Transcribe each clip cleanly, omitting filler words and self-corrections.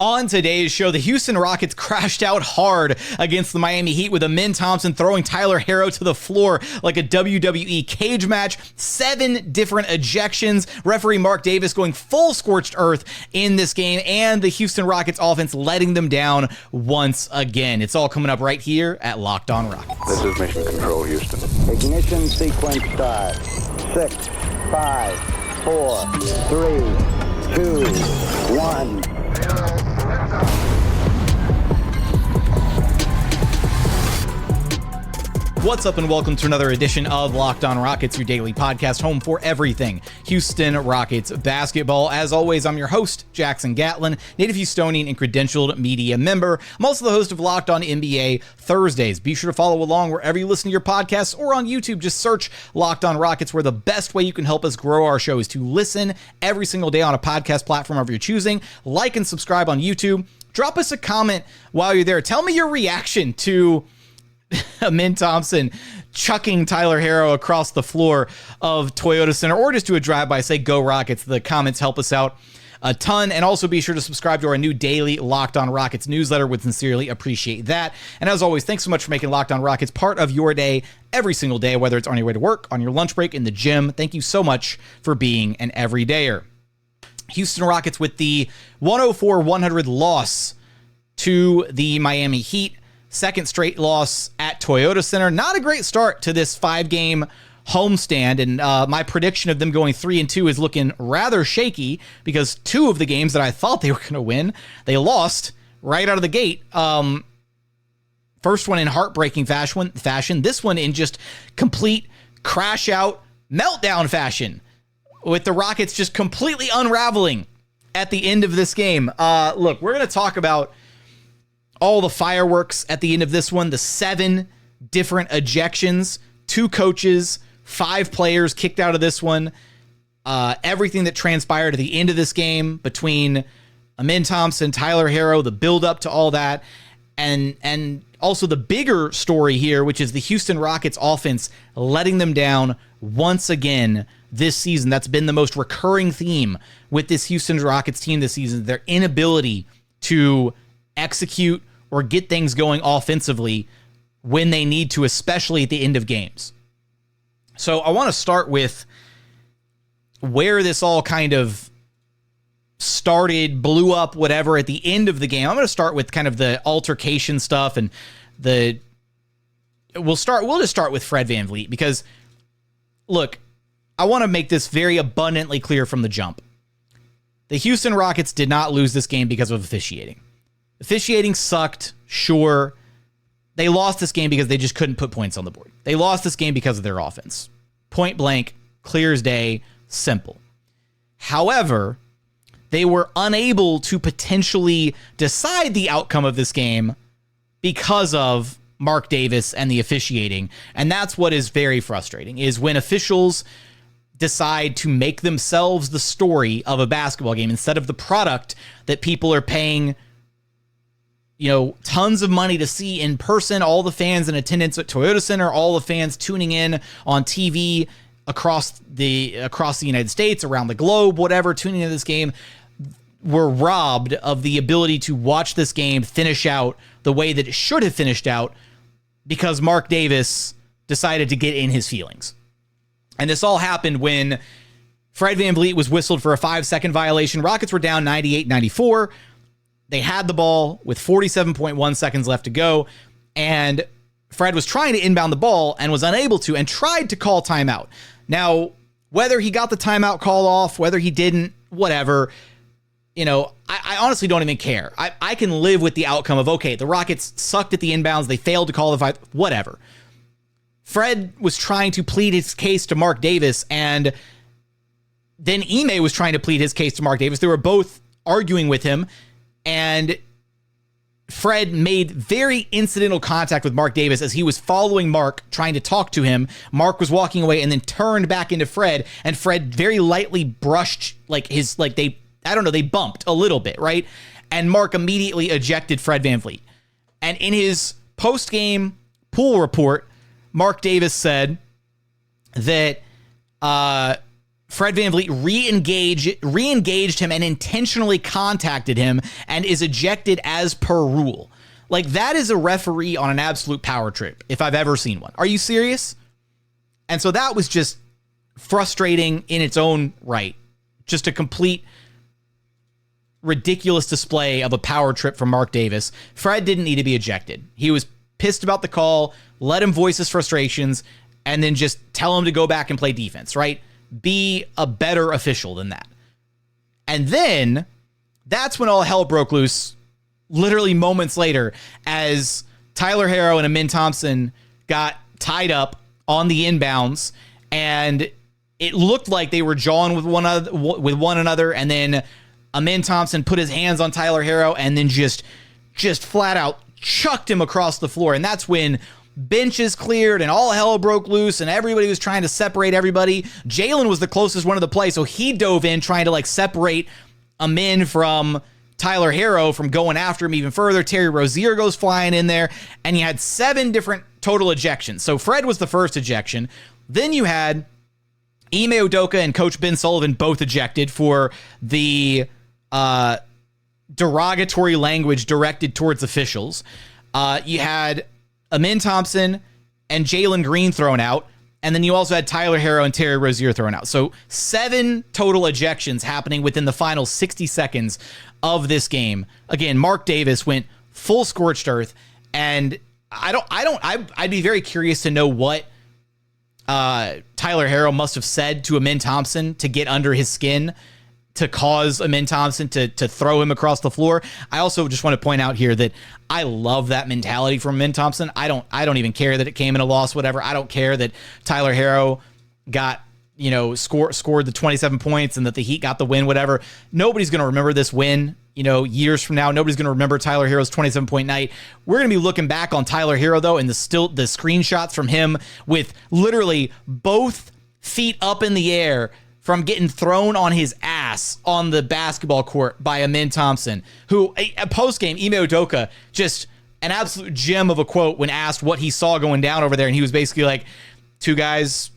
On today's show, the Houston Rockets crashed out hard against the Miami Heat with Amen Thompson throwing Tyler Herro to the floor like a WWE cage match. 7 different ejections. Referee Marc Davis going full scorched earth in this game, and the Houston Rockets offense letting them down once again. It's all coming up right here at Locked On Rockets. This is Mission Control, Houston. Ignition sequence start. 6, 5, 4, 3, 2, 1. What's up and welcome to another edition of Locked On Rockets, your daily podcast home for everything Houston Rockets basketball. As always, I'm your host, Jackson Gatlin, native Houstonian and credentialed media member. I'm also the host of Locked On NBA Thursdays. Be sure to follow along wherever you listen to your podcasts or on YouTube. Just search Locked On Rockets, where the best way you can help us grow our show is to listen every single day on a podcast platform of your choosing. Like and subscribe on YouTube. Drop us a comment while you're there. Tell me your reaction to Amen Thompson chucking Tyler Herro across the floor of Toyota Center, or just do a drive-by, say go Rockets. The comments help us out a ton. And also be sure to subscribe to our new daily Locked On Rockets newsletter. Would sincerely appreciate that. And as always, thanks so much for making Locked On Rockets part of your day every single day, whether it's on your way to work, on your lunch break, in the gym. Thank you so much for being an everydayer. Houston Rockets with the 104-100 loss to the Miami Heat. Second straight loss at Toyota Center. Not a great start to this 5-game homestand, and my prediction of them going 3-2 is looking rather shaky because 2 of the games that I thought they were going to win, they lost right out of the gate. First one in heartbreaking fashion. This one in just complete crash out meltdown fashion, with the Rockets just completely unraveling at the end of this game. Look, we're going to talk about all the fireworks at the end of this one, the 7 different ejections, 2 coaches, 5 players kicked out of this one, everything that transpired at the end of this game between Amen Thompson, Tyler Herro, the build-up to all that, and also the bigger story here, which is the Houston Rockets offense letting them down once again this season. That's been the most recurring theme with this Houston Rockets team this season, their inability to execute or get things going offensively when they need to, especially at the end of games. So I want to start with where this all kind of started, blew up, whatever, at the end of the game. I'm going to start with kind of the altercation stuff, and we'll just start with Fred VanVleet, because look, I want to make this very abundantly clear from the jump. The Houston Rockets did not lose this game because of officiating. Officiating sucked, sure. They lost this game because they just couldn't put points on the board. They lost this game because of their offense. Point blank, clear as day, simple. However, they were unable to potentially decide the outcome of this game because of Marc Davis and the officiating. And that's what is very frustrating, is when officials decide to make themselves the story of a basketball game instead of the product that people are paying tons of money to see in person. All the fans in attendance at Toyota Center, all the fans tuning in on TV across the United States, around the globe, whatever, tuning into this game, were robbed of the ability to watch this game finish out the way that it should have finished out because Marc Davis decided to get in his feelings. And this all happened when Fred VanVleet was whistled for a 5-second violation. Rockets were down 98-94. They had the ball with 47.1 seconds left to go, and Fred was trying to inbound the ball and was unable to, and tried to call timeout. Now, whether he got the timeout call off, whether he didn't, whatever, I honestly don't even care. I can live with the outcome of, okay, the Rockets sucked at the inbounds, they failed to call the fight, whatever. Fred was trying to plead his case to Marc Davis, and then Ime was trying to plead his case to Marc Davis. They were both arguing with him, and Fred made very incidental contact with Marc Davis as he was following Marc, trying to talk to him. Marc was walking away and then turned back into Fred, and Fred very lightly brushed, they bumped a little bit, right? And Marc immediately ejected Fred VanVleet. And in his post-game pool report, Marc Davis said that Fred VanVleet re-engaged him and intentionally contacted him and is ejected as per rule. Like, that is a referee on an absolute power trip, if I've ever seen one. Are you serious? And so that was just frustrating in its own right. Just a complete ridiculous display of a power trip from Marc Davis. Fred didn't need to be ejected. He was pissed about the call, let him voice his frustrations, and then just tell him to go back and play defense, right? Be a better official than that. And then that's when all hell broke loose, literally moments later, as Tyler Herro and Amen Thompson got tied up on the inbounds, and it looked like they were jawing with one another, and then Amen Thompson put his hands on Tyler Herro and then just flat out chucked him across the floor. And that's when benches cleared and all hell broke loose and everybody was trying to separate everybody. Jalen was the closest one to the play, so he dove in trying to separate Amen from Tyler Herro from going after him even further. Tari Rozier goes flying in there, and you had 7 different total ejections. So Fred was the first ejection. Then you had Ime Udoka and Coach Ben Sullivan both ejected for the derogatory language directed towards officials. You had Amen Thompson and Jalen Green thrown out, and then you also had Tyler Herro and Tari Rozier thrown out. So 7 total ejections happening within the final 60 seconds of this game. Again, Marc Davis went full scorched earth, and I'd be very curious to know what Tyler Herro must have said to Amen Thompson to get under his skin to cause Amen Thompson to throw him across the floor. I also just want to point out here that I love that mentality from Amen Thompson. I don't even care that it came in a loss, whatever. I don't care that Tyler Herro got, scored the 27 points and that the Heat got the win, whatever. Nobody's going to remember this win, years from now. Nobody's going to remember Tyler Herro's 27-point night. We're going to be looking back on Tyler Herro, though, and the screenshots from him with literally both feet up in the air from getting thrown on his ass on the basketball court by Amen Thompson, who, a post-game, Ime Udoka, just an absolute gem of a quote when asked what he saw going down over there, and he was basically like, 2 guys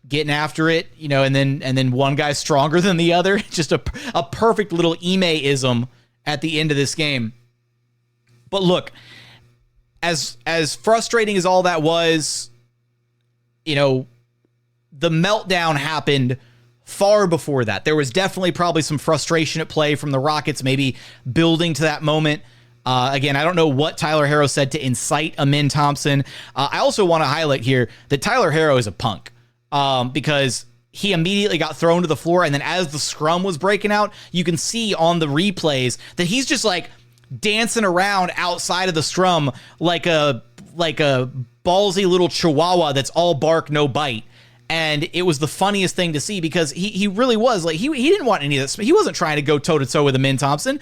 getting after it, and then one guy stronger than the other. Just a perfect little Ime-ism at the end of this game. But look, as frustrating as all that was, the meltdown happened far before that. There was definitely probably some frustration at play from the Rockets, maybe building to that moment. Again, I don't know what Tyler Herro said to incite Amen Thompson. I also want to highlight here that Tyler Herro is a punk because he immediately got thrown to the floor, and then as the scrum was breaking out, you can see on the replays that he's just dancing around outside of the scrum like a ballsy little chihuahua that's all bark, no bite. And it was the funniest thing to see because he really was he didn't want any of this. He wasn't trying to go toe to toe with Amen Thompson.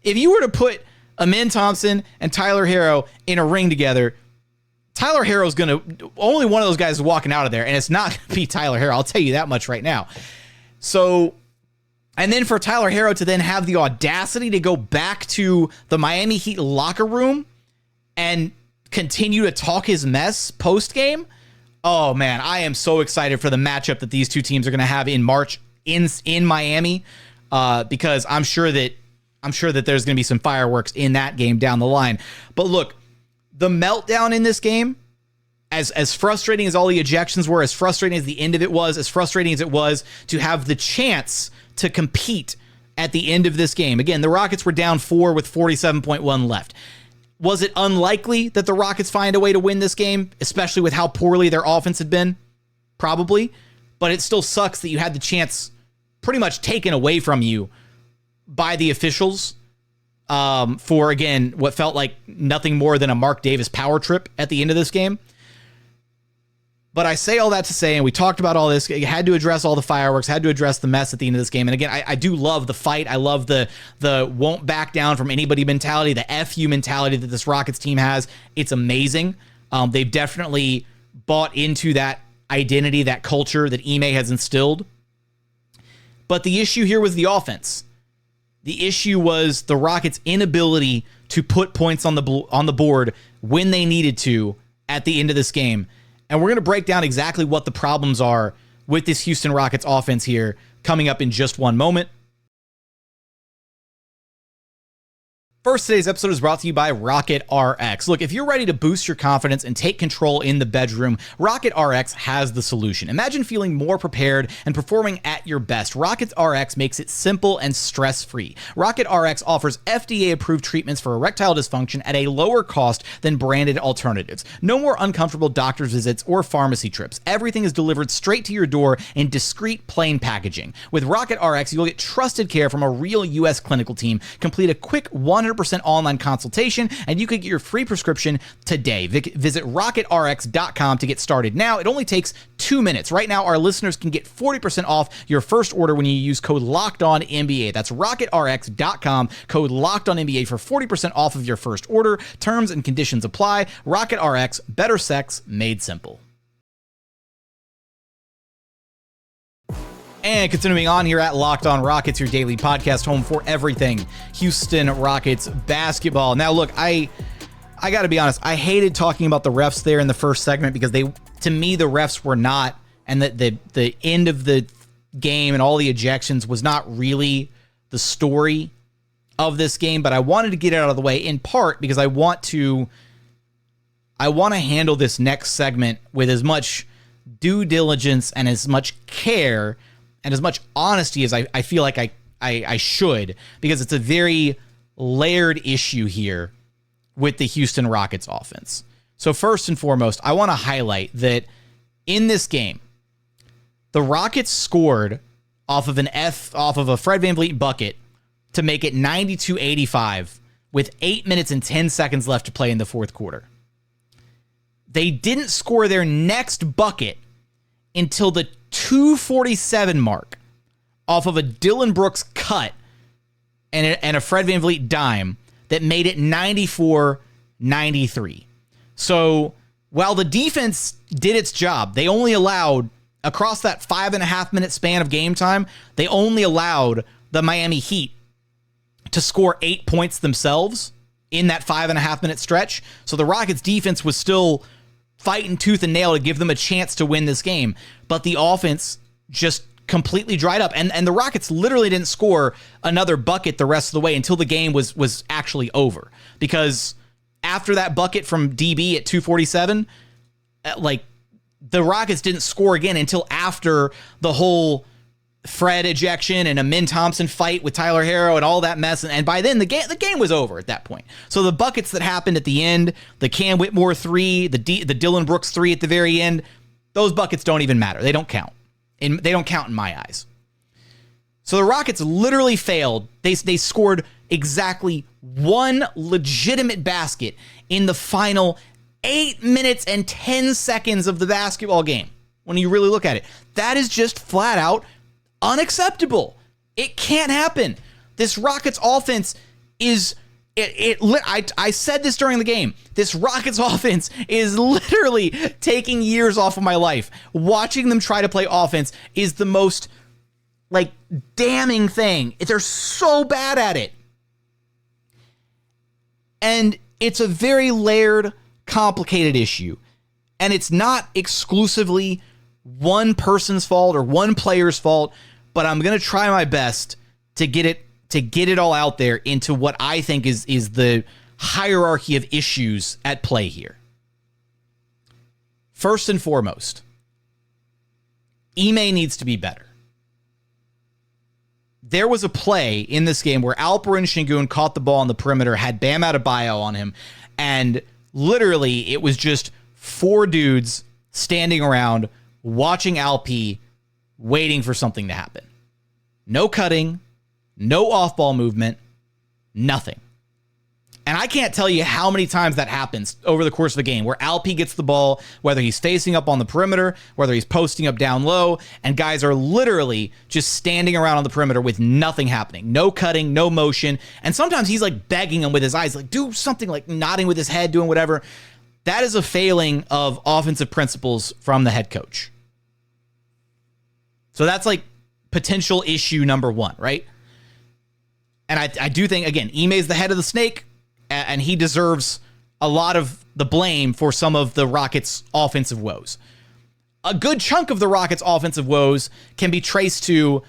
If you were to put Amen Thompson and Tyler Herro in a ring together, Tyler Herro's only one of those guys is walking out of there, and it's not going to be Tyler Herro. I'll tell you that much right now. So, and then for Tyler Herro to then have the audacity to go back to the Miami Heat locker room and continue to talk his mess post game. Oh man, I am so excited for the matchup that these two teams are going to have in March in Miami, because I'm sure that there's going to be some fireworks in that game down the line. But look, the meltdown in this game, as frustrating as all the ejections were, as frustrating as the end of it was, as frustrating as it was to have the chance to compete at the end of this game. Again, the Rockets were down 4 with 47.1 left. Was it unlikely that the Rockets find a way to win this game, especially with how poorly their offense had been? Probably. But it still sucks that you had the chance pretty much taken away from you by the officials for, again, what felt like nothing more than a Marc Davis power trip at the end of this game. But I say all that to say, and we talked about all this, you had to address all the fireworks, had to address the mess at the end of this game. And again, I do love the fight. I love the won't back down from anybody mentality, the FU mentality that this Rockets team has. It's amazing. They've definitely bought into that identity, that culture that Ime has instilled. But the issue here was the offense. The issue was the Rockets' inability to put points on the board when they needed to at the end of this game. And we're going to break down exactly what the problems are with this Houston Rockets offense here coming up in just one moment. First, today's episode is brought to you by Rocket RX. Look, if you're ready to boost your confidence and take control in the bedroom, Rocket RX has the solution. Imagine feeling more prepared and performing at your best. Rocket RX makes it simple and stress-free. Rocket RX offers FDA-approved treatments for erectile dysfunction at a lower cost than branded alternatives. No more uncomfortable doctor's visits or pharmacy trips. Everything is delivered straight to your door in discreet, plain packaging. With Rocket RX, you'll get trusted care from a real U.S. clinical team, complete a quick 100% online consultation, and you can get your free prescription today. Visit rocketrx.com to get started now. It only takes 2 minutes. Right now, our listeners can get 40% off your first order when you use code LOCKEDONNBA. That's rocketrx.com, code LOCKEDONNBA for 40% off of your first order. Terms and conditions apply. Rocket RX, better sex made simple. And continuing on here at Locked On Rockets, your daily podcast home for everything Houston Rockets basketball. Now, look, I got to be honest. I hated talking about the refs there in the first segment because to me, the refs were not, and the end of the game and all the ejections was not really the story of this game. But I wanted to get it out of the way in part because I want to handle this next segment with as much due diligence and as much care and as much honesty as I feel like I should, because it's a very layered issue here with the Houston Rockets offense. So first and foremost, I want to highlight that in this game, the Rockets scored off of a Fred VanVleet bucket to make it 92-85 with 8 minutes and 10 seconds left to play in the fourth quarter. They didn't score their next bucket until the 2:47 mark off of a Dillon Brooks cut and a Fred VanVleet dime that made it 94-93. So while the defense did its job, they only allowed, across that 5.5 minute span of game time, they only allowed the Miami Heat to score 8 points themselves in that 5.5 minute stretch. So the Rockets defense was still fighting tooth and nail to give them a chance to win this game. But the offense just completely dried up. And the Rockets literally didn't score another bucket the rest of the way until the game was actually over. Because after that bucket from DB at 2:47, the Rockets didn't score again until after the whole Fred ejection and Amen Thompson fight with Tyler Herro and all that mess. And by then, the game was over at that point. So the buckets that happened at the end, the Whitmore 3, the Dillon Brooks 3 at the very end, those buckets don't even matter. They don't count. They don't count in my eyes. So the Rockets literally failed. They scored exactly one legitimate basket in the final 8 minutes and 10 seconds of the basketball game. When you really look at it, that is just flat out unacceptable. It can't happen. This Rockets offense is I said this during the game. This Rockets offense is literally taking years off of my life. Watching them try to play offense is the most damning thing. They're so bad at it. And it's a very layered, complicated issue. And it's not exclusively one person's fault or one player's fault, but I'm going to try my best to get it all out there into what I think is the hierarchy of issues at play here. First and foremost, Ime needs to be better. There was a play in this game where Alperen Sengun caught the ball on the perimeter, had Bam Adebayo on him, and literally it was just four dudes standing around watching Alp, waiting for something to happen. No cutting, no off-ball movement, nothing. And I can't tell you how many times that happens over the course of a game where Alp gets the ball, whether he's facing up on the perimeter, whether he's posting up down low, and guys are literally just standing around on the perimeter with nothing happening. No cutting, no motion. And sometimes he's begging him with his eyes, do something, nodding with his head, doing whatever. That is a failing of offensive principles from the head coach. So that's potential issue number one, right? And I do think, again, Ime's the head of the snake, and he deserves a lot of the blame for some of the Rockets' offensive woes. a good chunk of the Rockets' offensive woes can be traced to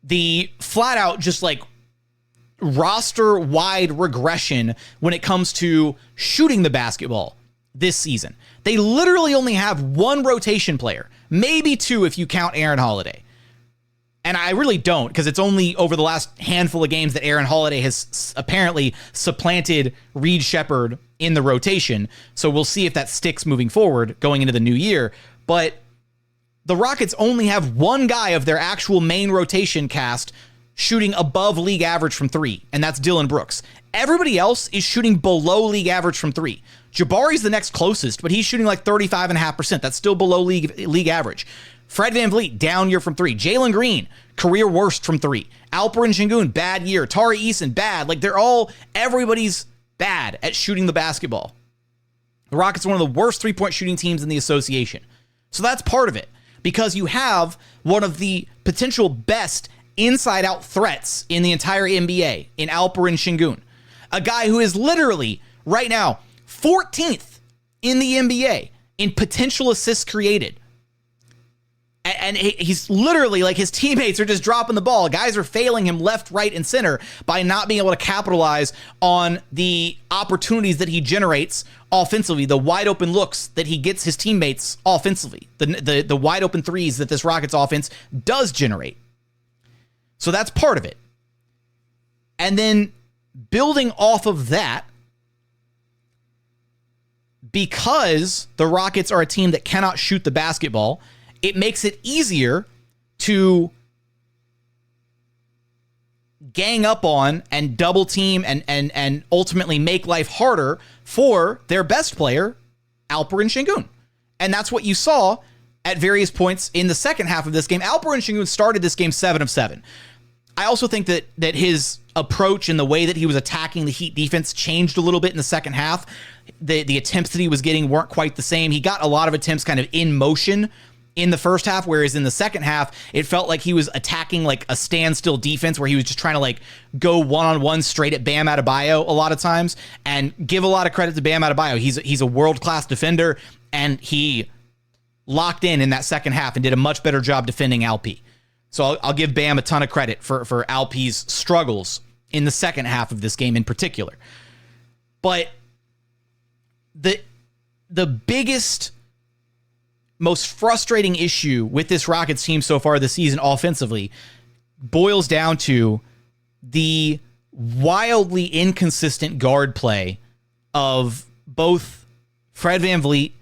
the flat out just like roster-wide regression when it comes to shooting the basketball this season. They literally only have one rotation player, maybe two if you count Aaron Holiday. And I really don't, because it's only over the last handful of games that Aaron Holiday has apparently supplanted Reed Sheppard in the rotation. So we'll see if that sticks moving forward going into the new year. But the Rockets only have one guy of their actual main rotation cast shooting above league average from three, and that's Dillon Brooks. Everybody else is shooting below league average from three. Jabari's the next closest, but he's shooting like 35.5%. That's still below league average. Fred VanVleet, down year from three. Jalen Green, career worst from three. Alperen Sengun, bad year. Tari Eason, bad. Like everybody's bad at shooting the basketball. The Rockets are one of the worst three-point shooting teams in the association. So that's part of it, because you have one of the potential best inside-out threats in the entire NBA in Alperen Sengun, a guy who is literally, right now, 14th in the NBA in potential assists created. And he's literally, like, his teammates are just dropping the ball. Guys are failing him left, right, and center by not being able to capitalize on the opportunities that he generates offensively, the wide open looks that he gets his teammates offensively, the wide open threes that this Rockets offense does generate. So that's part of it. And then building off of that, because the Rockets are a team that cannot shoot the basketball, it makes it easier to gang up on and double team and ultimately make life harder for their best player, Alperen Sengun. And that's what you saw at various points in the second half of this game. Alperen Sengun started this game 7 of 7. I also think that his approach and the way that he was attacking the Heat defense changed a little bit in the second half. The attempts that he was getting weren't quite the same. He got a lot of attempts kind of in motion in the first half, whereas in the second half, it felt like he was attacking like a standstill defense where he was just trying to like go one-on-one straight at Bam Adebayo a lot of times. And give a lot of credit to Bam Adebayo. He's a world-class defender, and he locked in that second half and did a much better job defending Alp. So I'll give Bam a ton of credit for Alp's struggles in the second half of this game in particular. But the biggest, most frustrating issue with this Rockets team so far this season offensively boils down to the wildly inconsistent guard play of both Fred VanVleet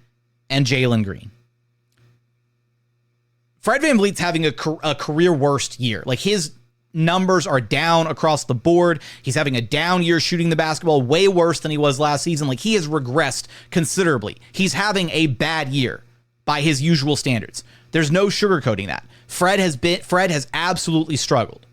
and Jalen Green. Fred VanVleet's having a career worst year. Like, his numbers are down across the board. He's having a down year shooting the basketball, way worse than he was last season. Like, he has regressed considerably. He's having a bad year by his usual standards. There's no sugarcoating that. Fred has absolutely struggled.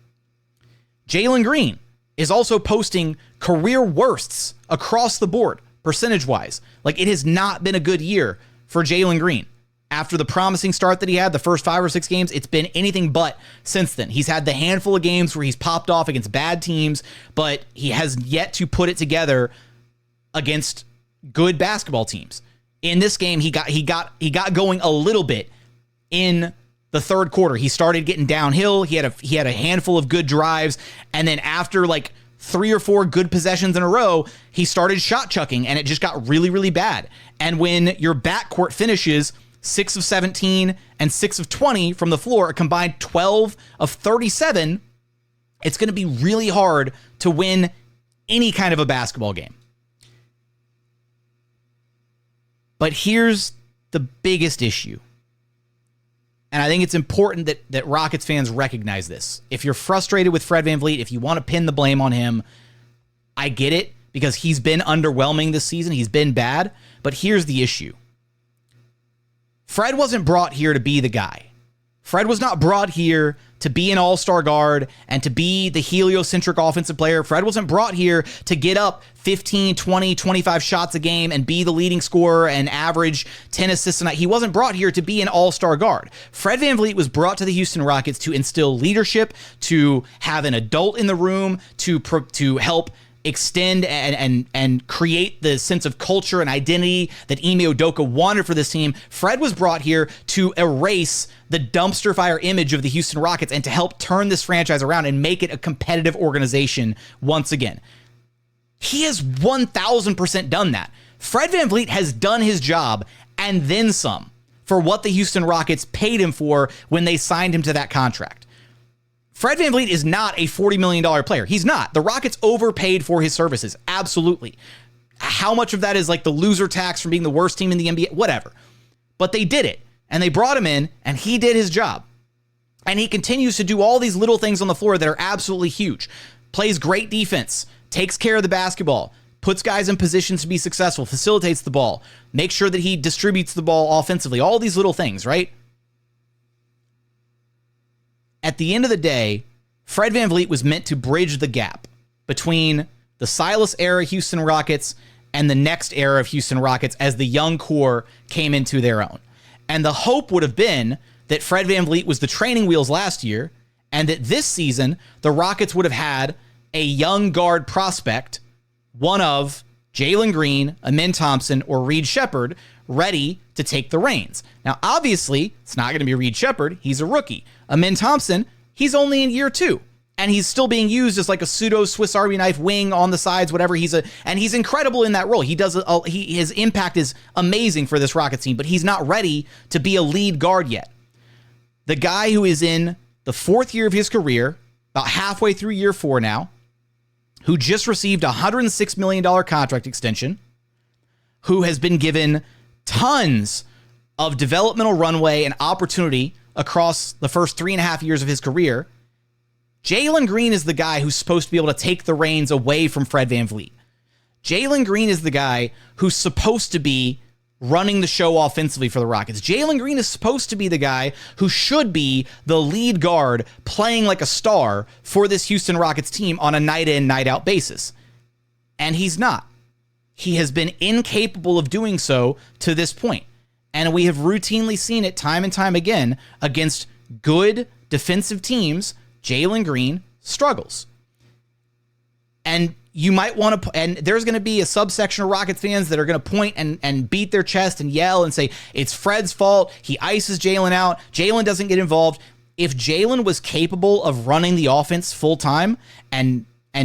Jalen Green is also posting career worsts across the board, percentage-wise. Like, it has not been a good year for Jalen Green. After the promising start that he had, the first 5 or 6 games, it's been anything but since then. He's had the handful of games where he's popped off against bad teams, but he has yet to put it together against good basketball teams. In this game, he got going a little bit in the third quarter. He started getting downhill. He had a handful of good drives, and then after like 3 or 4 good possessions in a row, he started shot chucking, and it just got really, really bad. And when your backcourt finishes 6 of 17 and 6 of 20 from the floor, a combined 12 of 37, it's going to be really hard to win any kind of a basketball game. But here's the biggest issue. And I think it's important that Rockets fans recognize this. If you're frustrated with Fred VanVleet, if you want to pin the blame on him, I get it, because he's been underwhelming this season. He's been bad. But here's the issue. Fred wasn't brought here to be the guy. Fred was not brought here to be an all-star guard and to be the heliocentric offensive player. Fred wasn't brought here to get up 15, 20, 25 shots a game and be the leading scorer and average 10 assists a night. He wasn't brought here to be an all-star guard. Fred VanVleet was brought to the Houston Rockets to instill leadership, to have an adult in the room, to help extend and create the sense of culture and identity that Ime Udoka wanted for this team. Fred was brought here to erase the dumpster fire image of the Houston Rockets and to help turn this franchise around and make it a competitive organization once again. He has 1,000% done that. Fred VanVleet has done his job and then some for what the Houston Rockets paid him for when they signed him to that contract. Fred VanVleet is not a $40 million player. He's not. The Rockets overpaid for his services. Absolutely. How much of that is like the loser tax from being the worst team in the NBA? Whatever. But they did it, and they brought him in, and he did his job. And he continues to do all these little things on the floor that are absolutely huge. Plays great defense, takes care of the basketball, puts guys in positions to be successful, facilitates the ball, makes sure that he distributes the ball offensively, all these little things, right? At the end of the day, Fred VanVleet was meant to bridge the gap between the Silas era Houston Rockets and the next era of Houston Rockets as the young core came into their own. And the hope would have been that Fred VanVleet was the training wheels last year, and that this season, the Rockets would have had a young guard prospect, one of Jalen Green, Amen Thompson, or Reed Sheppard, ready to take the reins. Now, obviously, it's not going to be Reed Sheppard. He's a rookie. Amen Thompson, he's only in year 2, and he's still being used as like a pseudo Swiss Army knife wing on the sides, whatever. And he's incredible in that role. His impact is amazing for this Rockets team, but he's not ready to be a lead guard yet. The guy who is in the 4th year of his career, about halfway through year 4 now, who just received a $106 million contract extension, who has been given tons of developmental runway and opportunity across the first 3.5 years of his career. Jalen Green is the guy who's supposed to be able to take the reins away from Fred VanVleet. Jalen Green is the guy who's supposed to be running the show offensively for the Rockets. Jalen Green is supposed to be the guy who should be the lead guard playing like a star for this Houston Rockets team on a night in, night out basis. And he's not. He has been incapable of doing so to this point. And we have routinely seen it time and time again against good defensive teams. Jalen Green struggles. And you might want to, and there's going to be a subsection of Rockets fans that are going to point and beat their chest and yell and say, it's Fred's fault. He ices Jalen out. Jalen doesn't get involved. If Jalen was capable of running the offense full time and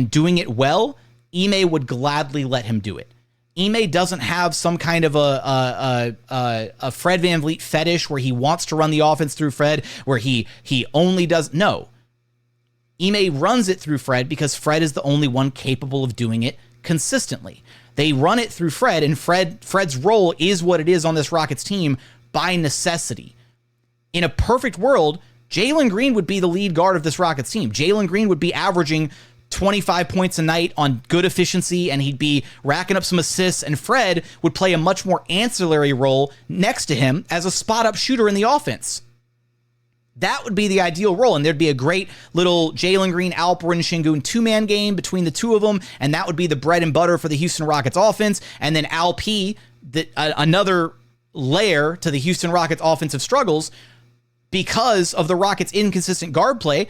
doing it well, Ime would gladly let him do it. Ime doesn't have some kind of a Fred VanVleet fetish where he wants to run the offense through Fred, where he only does. No. Ime runs it through Fred because Fred is the only one capable of doing it consistently. They run it through Fred, and Fred's role is what it is on this Rockets team by necessity. In a perfect world, Jalen Green would be the lead guard of this Rockets team. Jalen Green would be averaging 25 points a night on good efficiency, and he'd be racking up some assists, and Fred would play a much more ancillary role next to him as a spot-up shooter in the offense. That would be the ideal role, and there'd be a great little Jalen Green, Alperen, Sengun two-man game between the two of them, and that would be the bread and butter for the Houston Rockets offense, and then Al P, another layer to the Houston Rockets offensive struggles because of the Rockets' inconsistent guard play.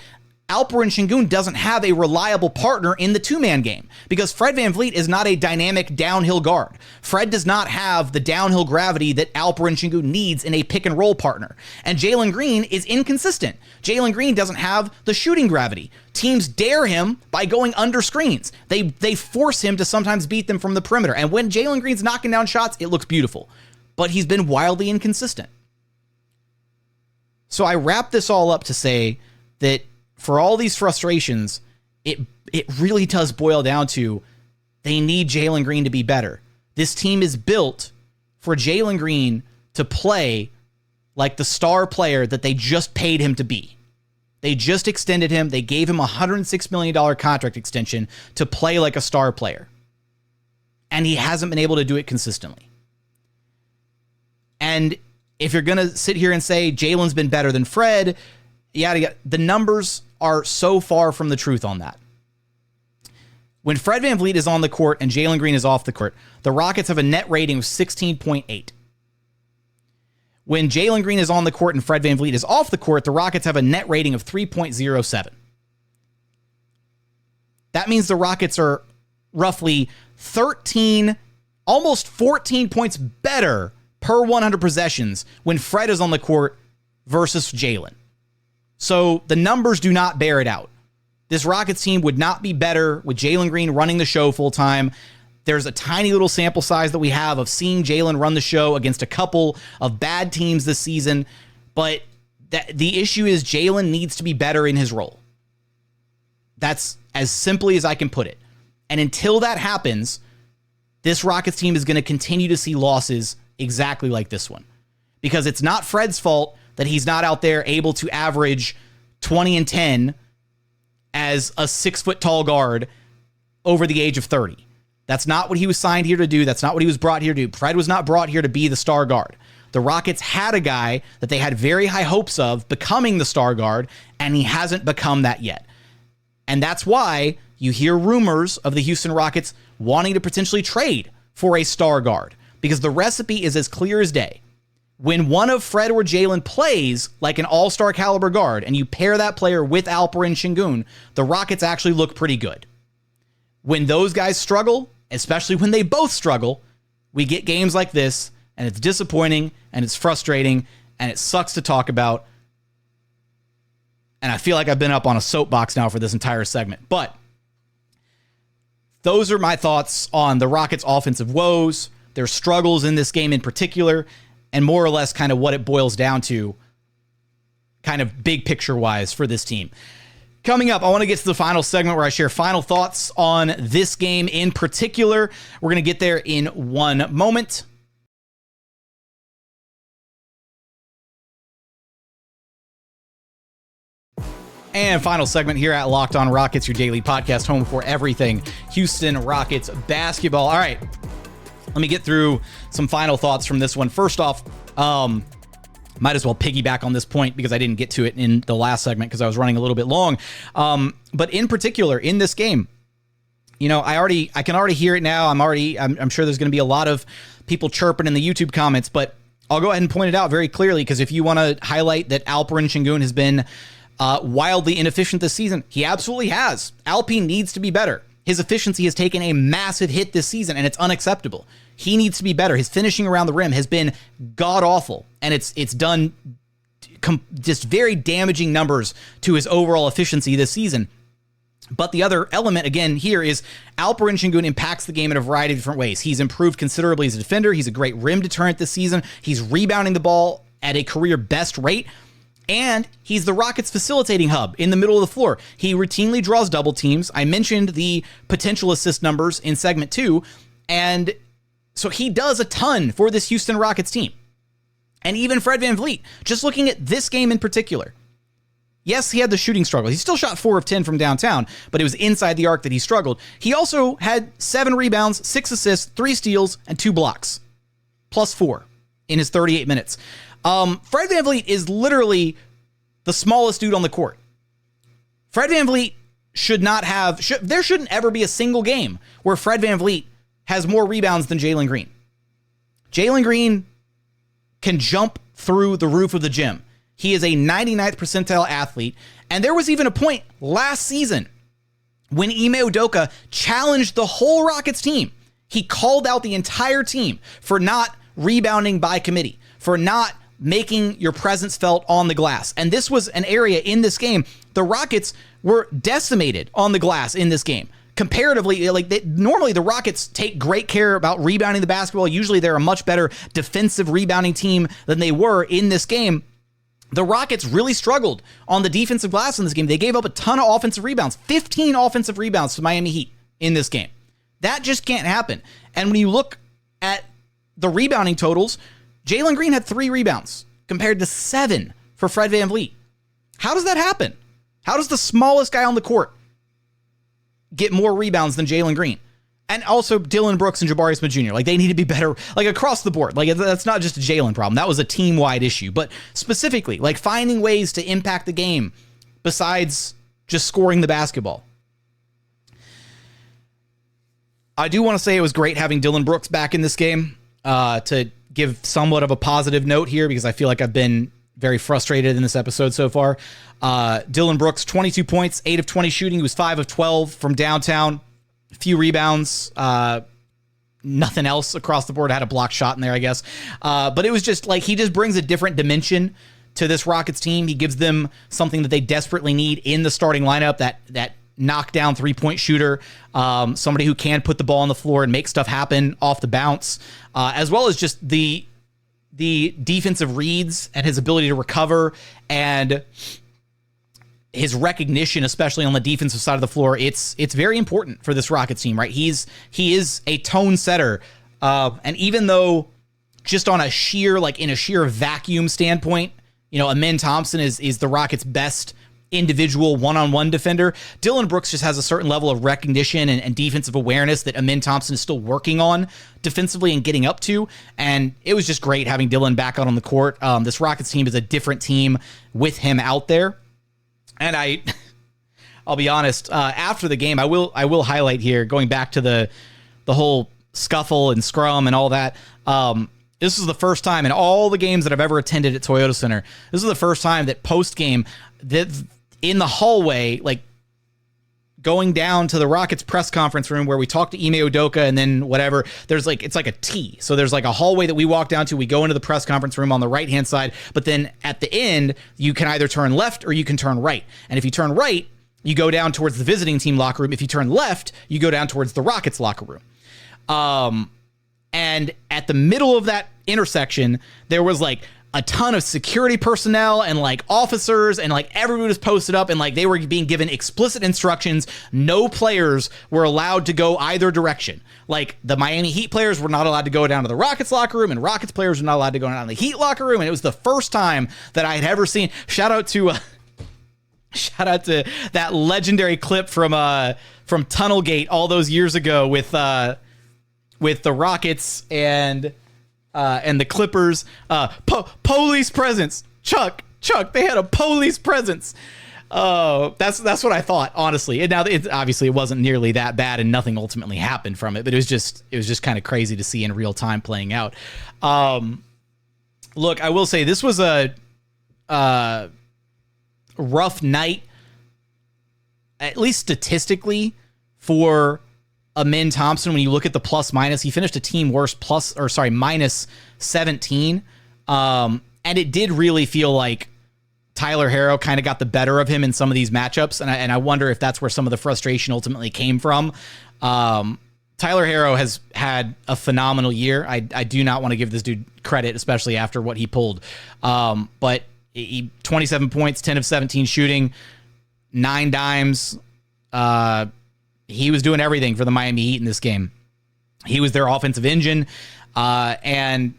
Alperen Sengun doesn't have a reliable partner in the two-man game because Fred VanVleet is not a dynamic downhill guard. Fred does not have the downhill gravity that Alperen Sengun needs in a pick-and-roll partner. And Jalen Green is inconsistent. Jalen Green doesn't have the shooting gravity. Teams dare him by going under screens. They force him to sometimes beat them from the perimeter. And when Jalen Green's knocking down shots, it looks beautiful. But he's been wildly inconsistent. So I wrap this all up to say that for all these frustrations, it really does boil down to they need Jalen Green to be better. This team is built for Jalen Green to play like the star player that they just paid him to be. They just extended him. They gave him a $106 million contract extension to play like a star player. And he hasn't been able to do it consistently. And if you're going to sit here and say Jalen's been better than Fred, the numbers are so far from the truth on that. When Fred VanVleet is on the court and Jalen Green is off the court, the Rockets have a net rating of 16.8. When Jalen Green is on the court and Fred VanVleet is off the court, the Rockets have a net rating of 3.07. That means the Rockets are roughly 13, almost 14 points better per 100 possessions when Fred is on the court versus Jalen. So the numbers do not bear it out. This Rockets team would not be better with Jalen Green running the show full time. There's a tiny little sample size that we have of seeing Jalen run the show against a couple of bad teams this season, but the issue is Jalen needs to be better in his role. That's as simply as I can put it. And until that happens, this Rockets team is going to continue to see losses exactly like this one. Because it's not Fred's fault that he's not out there able to average 20 and 10 as a 6-foot-tall guard over the age of 30. That's not what he was signed here to do. That's not what he was brought here to do. Fred was not brought here to be the star guard. The Rockets had a guy that they had very high hopes of becoming the star guard, and he hasn't become that yet. And that's why you hear rumors of the Houston Rockets wanting to potentially trade for a star guard, because the recipe is as clear as day. When one of Fred or Jalen plays like an all-star caliber guard, and you pair that player with Alperen Sengun, the Rockets actually look pretty good. When those guys struggle, especially when they both struggle, we get games like this, and it's disappointing, and it's frustrating, and it sucks to talk about. And I feel like I've been up on a soapbox now for this entire segment. But those are my thoughts on the Rockets' offensive woes, their struggles in this game in particular, and more or less kind of what it boils down to, kind of big picture-wise for this team. Coming up, I want to get to the final segment where I share final thoughts on this game in particular. We're going to get there in one moment. And final segment here at Locked On Rockets, your daily podcast home for everything Houston Rockets basketball. All right, let me get through some final thoughts from this one. First off, might as well piggyback on this point because I didn't get to it in the last segment because I was running a little bit long. But in particular, in this game, you know, I can already hear it now. I'm sure there's going to be a lot of people chirping in the YouTube comments, but I'll go ahead and point it out very clearly, because if you want to highlight that Alperen Sengun has been wildly inefficient this season, he absolutely has. Alpine needs to be better. His efficiency has taken a massive hit this season, and it's unacceptable. He needs to be better. His finishing around the rim has been god-awful, and it's done just very damaging numbers to his overall efficiency this season. But the other element, again, here is Alperen Sengun impacts the game in a variety of different ways. He's improved considerably as a defender. He's a great rim deterrent this season. He's rebounding the ball at a career best rate. And he's the Rockets' facilitating hub in the middle of the floor. He routinely draws double teams. I mentioned the potential assist numbers in segment 2. And so he does a ton for this Houston Rockets team. And even Fred VanVleet, just looking at this game in particular. Yes, he had the shooting struggle. He still shot 4 of 10 from downtown, but it was inside the arc that he struggled. He also had 7 rebounds, 6 assists, 3 steals, and 2 blocks. Plus 4 in his 38 minutes. Fred VanVleet is literally the smallest dude on the court. Fred VanVleet there shouldn't ever be a single game where Fred VanVleet has more rebounds than Jalen Green. Jalen Green can jump through the roof of the gym. He is a 99th percentile athlete, and there was even a point last season when Ime Udoka challenged the whole Rockets team. He called out the entire team for not rebounding by committee, for not making your presence felt on the glass. And this was an area in this game. The Rockets were decimated on the glass in this game. Comparatively, normally the Rockets take great care about rebounding the basketball. Usually they're a much better defensive rebounding team than they were in this game. The Rockets really struggled on the defensive glass in this game. They gave up a ton of offensive rebounds, 15 offensive rebounds to Miami Heat in this game. That just can't happen. And when you look at the rebounding totals, Jalen Green had 3 rebounds compared to 7 for Fred VanVleet. How does that happen? How does the smallest guy on the court get more rebounds than Jalen Green? And also Dillon Brooks and Jabari Smith Jr. They need to be better, across the board. That's not just a Jalen problem. That was a team-wide issue. But specifically, finding ways to impact the game besides just scoring the basketball. I do want to say it was great having Dillon Brooks back in this game to give somewhat of a positive note here, because I feel like I've been very frustrated in this episode so far. Dillon Brooks, 22 points, 8 of 20 shooting. He was 5 of 12 from downtown. few rebounds, nothing else across the board. Had a blocked shot in there, I guess. But it was just like he just brings a different dimension to this Rockets team. He gives them something that they desperately need in the starting lineup, that knockdown three-point shooter, somebody who can put the ball on the floor and make stuff happen off the bounce, as well as just the defensive reads and his ability to recover and his recognition, especially on the defensive side of the floor. It's very important for this Rockets team, right? He is a tone setter. And even though just on a sheer vacuum standpoint, Amen Thompson is the Rockets' best individual one-on-one defender, Dillon Brooks just has a certain level of recognition and defensive awareness that Amen Thompson is still working on defensively and getting up to. And it was just great having Dillon back out on the court. This Rockets team is a different team with him out there. And I'll be honest, after the game, I will highlight here, going back to the whole scuffle and scrum and all that. This is the first time in all the games that I've ever attended at Toyota Center. This is the first time that post-game, that in the hallway, like going down to the Rockets press conference room where we talk to Ime Udoka and then whatever, it's like a T. So there's like a hallway that we walk down to. We go into the press conference room on the right-hand side, but then at the end, you can either turn left or you can turn right. And if you turn right, you go down towards the visiting team locker room. If you turn left, you go down towards the Rockets locker room. And at the middle of that intersection, there was like a ton of security personnel and like officers, and like everybody was posted up, and like they were being given explicit instructions. No players were allowed to go either direction. Like the Miami Heat players were not allowed to go down to the Rockets locker room, and Rockets players were not allowed to go down to the Heat locker room. And it was the first time that I had ever seen. Shout out to that legendary clip from Tunnelgate all those years ago with the Rockets and the Clippers. Police presence. Chuck, they had a police presence. That's what I thought, honestly. And now obviously it wasn't nearly that bad, and nothing ultimately happened from it, but it was just kind of crazy to see in real time playing out. Look, I will say this was a rough night, at least statistically, for Amen Thompson. When you look at the plus minus, he finished a team worst minus 17. And it did really feel like Tyler Herro kind of got the better of him in some of these matchups. And I wonder if that's where some of the frustration ultimately came from. Tyler Herro has had a phenomenal year. I do not want to give this dude credit, especially after what he pulled. But he 27 points, 10 of 17 shooting, 9 dimes. He was doing everything for the Miami Heat in this game. He was their offensive engine, and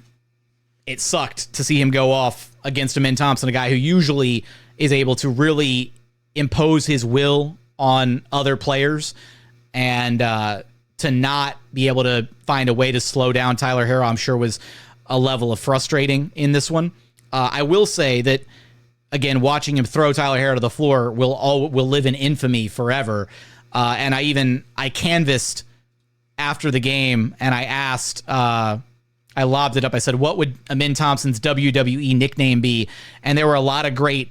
it sucked to see him go off against Amen Thompson, a guy who usually is able to really impose his will on other players, and to not be able to find a way to slow down Tyler Herro, I'm sure was a level of frustrating in this one. I will say that, again, watching him throw Tyler Herro to the floor will live in infamy forever. And I canvassed after the game, and I asked, I lobbed it up. I said, what would Amen Thompson's WWE nickname be? And there were a lot of great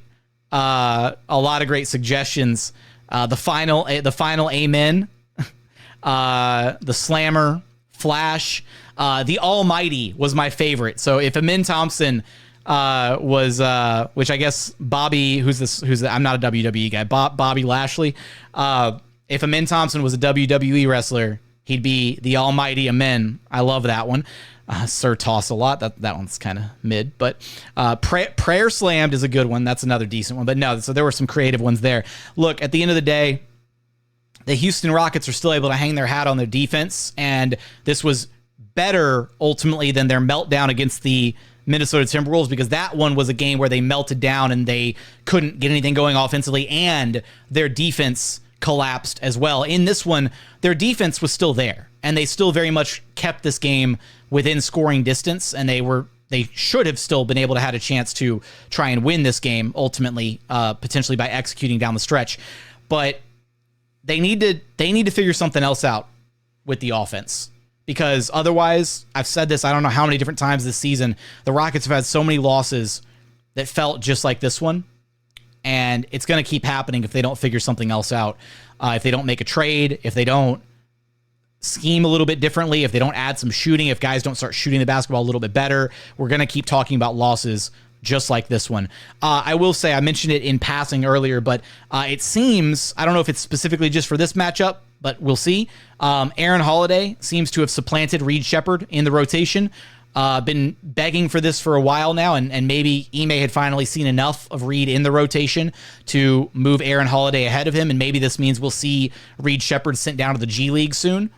suggestions. The final Amen, the Slammer, Flash, the Almighty was my favorite. So if Amen Thompson was, which I guess Bobby, I'm not a WWE guy, Bobby Lashley. If Amen Thompson was a WWE wrestler, he'd be the Almighty Amen. I love that one. Sir Toss a lot. That one's kind of mid, but Prayer Slammed is a good one. That's another decent one. But no, so there were some creative ones there. Look, at the end of the day, the Houston Rockets are still able to hang their hat on their defense, and this was better ultimately than their meltdown against the Minnesota Timberwolves, because that one was a game where they melted down and they couldn't get anything going offensively, and their defense collapsed as well. In this one, their defense was still there, and they still very much kept this game within scoring distance, and they should have still been able to have a chance to try and win this game ultimately, potentially by executing down the stretch. But they need to figure something else out with the offense, because otherwise, I've said this I don't know how many different times this season, the Rockets have had so many losses that felt just like this one. And it's going to keep happening if they don't figure something else out. If they don't make a trade, if they don't scheme a little bit differently, if they don't add some shooting, if guys don't start shooting the basketball a little bit better, we're going to keep talking about losses just like this one. I will say, I mentioned it in passing earlier, but it seems, I don't know if it's specifically just for this matchup, but we'll see. Aaron Holiday seems to have supplanted Reed Sheppard in the rotation. Been begging for this for a while now, and maybe Ime had finally seen enough of Reed in the rotation to move Aaron Holiday ahead of him, and maybe this means we'll see Reed Sheppard sent down to the G League soon.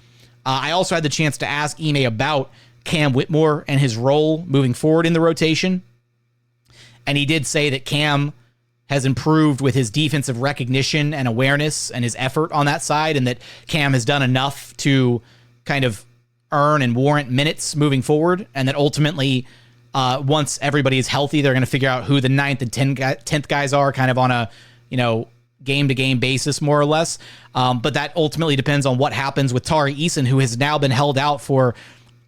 I also had the chance to ask Ime about Cam Whitmore and his role moving forward in the rotation, and he did say that Cam has improved with his defensive recognition and awareness and his effort on that side, and that Cam has done enough to kind of earn and warrant minutes moving forward, and that ultimately, once everybody is healthy, they're going to figure out who the 9th and 10th guys are, kind of on a, game-to-game basis, more or less. But that ultimately depends on what happens with Tari Eason, who has now been held out for,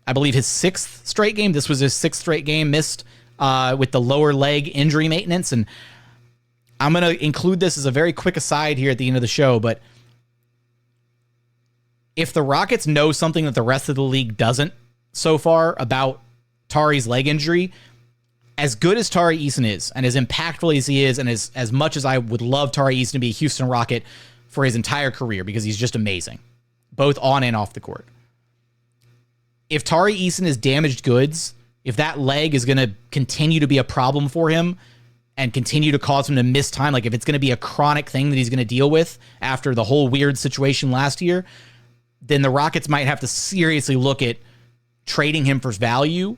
I believe, his 6th straight game. This was his 6th straight game, missed with the lower leg injury maintenance. And I'm going to include this as a very quick aside here at the end of the show, but if the Rockets know something that the rest of the league doesn't so far about Tari's leg injury, as good as Tari Eason is, and as impactful as he is, and as much as I would love Tari Eason to be a Houston Rocket for his entire career, because he's just amazing, both on and off the court. If Tari Eason is damaged goods, if that leg is going to continue to be a problem for him and continue to cause him to miss time, like if it's going to be a chronic thing that he's going to deal with after the whole weird situation last year, then the Rockets might have to seriously look at trading him for value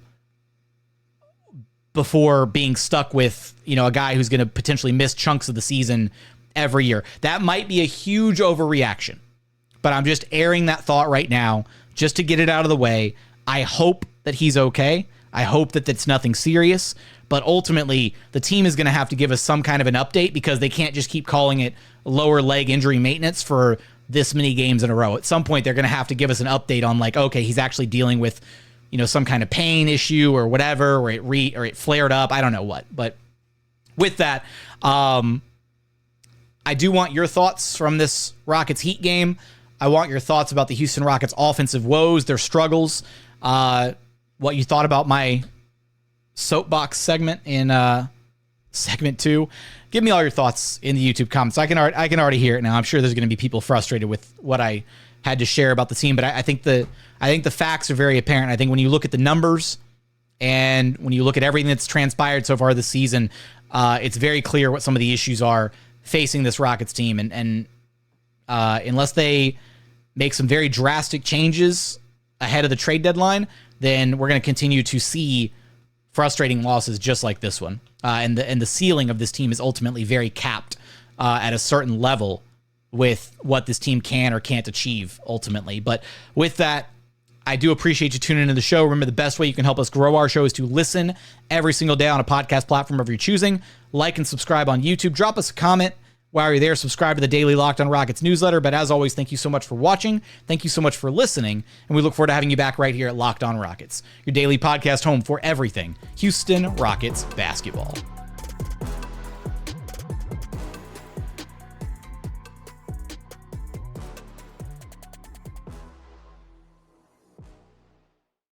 before being stuck with, a guy who's going to potentially miss chunks of the season every year. That might be a huge overreaction, but I'm just airing that thought right now just to get it out of the way. I hope that he's okay. I hope that that's nothing serious, but ultimately the team is going to have to give us some kind of an update, because they can't just keep calling it lower leg injury maintenance for this many games in a row. At some point, they're going to have to give us an update on, like, okay, he's actually dealing with, some kind of pain issue or whatever, or it flared up. I don't know what. But with that, I do want your thoughts from this Rockets Heat game. I want your thoughts about the Houston Rockets offensive woes, their struggles, what you thought about my soapbox segment in segment 2. Give me all your thoughts in the YouTube comments. I can already hear it now. I'm sure there's going to be people frustrated with what I had to share about the team, but I think the facts are very apparent. I think when you look at the numbers and when you look at everything that's transpired so far this season, it's very clear what some of the issues are facing this Rockets team. And unless they make some very drastic changes ahead of the trade deadline, then we're going to continue to see frustrating losses just like this one. And the ceiling of this team is ultimately very capped at a certain level with what this team can or can't achieve ultimately. But with that, I do appreciate you tuning into the show. Remember, the best way you can help us grow our show is to listen every single day on a podcast platform of your choosing. Like and subscribe on YouTube. Drop us a comment while you're there. Subscribe to the daily Locked On Rockets newsletter. But as always, thank you so much for watching. Thank you so much for listening. And we look forward to having you back right here at Locked On Rockets, your daily podcast home for everything Houston Rockets basketball.